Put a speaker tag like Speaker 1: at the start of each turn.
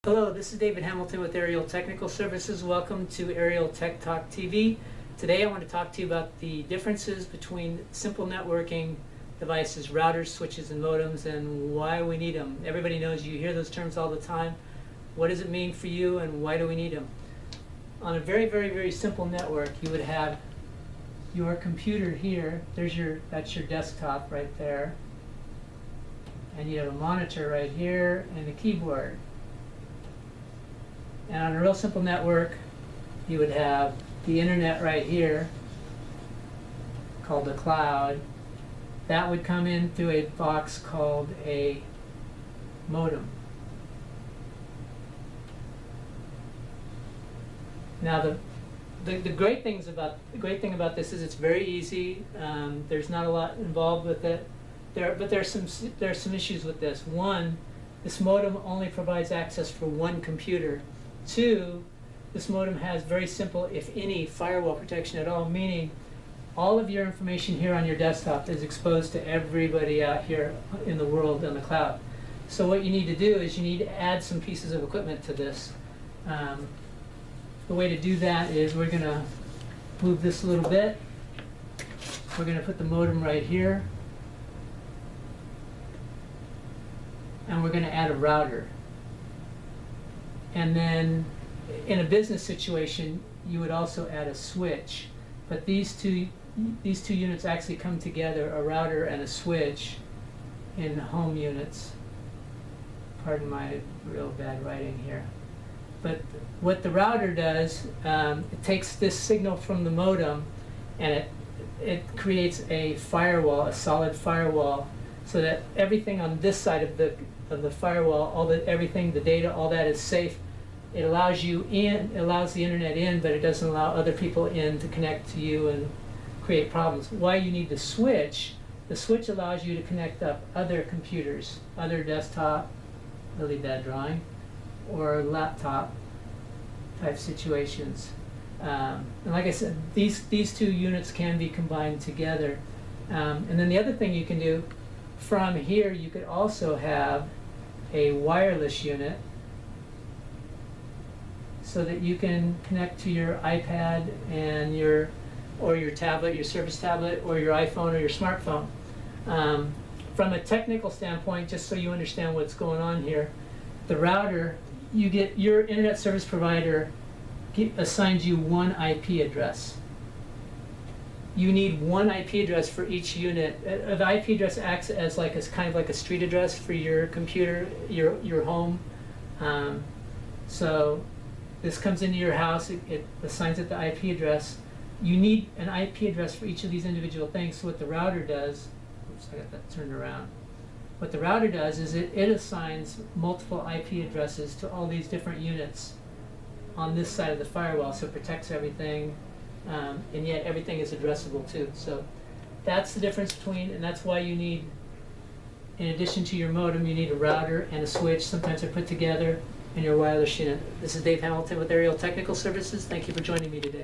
Speaker 1: Hello, this is David Hamilton with Aerial Technical Services. Welcome to Aerial Tech Talk TV. Today I want to talk to you about the differences between simple networking devices, routers, switches, and modems, and why we need them. Everybody knows, you hear those terms all the time. What does it mean for you, and why do we need them? On a very simple network, you would have your computer here. That's your desktop right there. And you have a monitor right here and a keyboard. And on a real simple network, you would have the internet right here, called the cloud. That would come in through a box called a modem. Now the great thing about this is it's very easy. There's not a lot involved with it. But there's some issues with this. One, this modem only provides access for one computer. Two, this modem has very simple, if any, firewall protection at all, meaning all of your information here on your desktop is exposed to everybody out here in the world on the cloud. So what you need to do is you need to add some pieces of equipment to this. The way to do that is we're going to move this a little bit. We're going to put the modem right here. And we're going to add a router. And then in a business situation, you would also add a switch. But these two units actually come together, a router and a switch, in home units. Pardon my real bad writing here. But what the router does, it takes this signal from the modem and it creates a firewall, a solid firewall, so that everything on this side of the firewall, everything, the data, all that is safe. It allows you in, it allows the internet in, but it doesn't allow other people in to connect to you and create problems. Why you need the switch allows you to connect up other computers, other desktop, really bad drawing, or laptop type situations. And like I said, these two units can be combined together. And then the other thing you can do, from here you could also have a wireless unit so that you can connect to your iPad and your tablet, your Surface tablet, or your iPhone or your smartphone. From a technical standpoint, just so you understand what's going on here, the router, you get your internet service provider assigns you one IP address. You need one IP address for each unit. The IP address acts as kind of like a street address for your computer, your home. So this comes into your house, it assigns it the IP address. You need an IP address for each of these individual things. So what the router does, oops, I got that turned around. What the router does is it assigns multiple IP addresses to all these different units on this side of the firewall, so it protects everything. And yet everything is addressable too. So that's the difference between, and that's why you need, in addition to your modem, you need a router and a switch. Sometimes they're put together in your wireless unit. This is Dave Hamilton with Aerial Technical Services. Thank you for joining me today.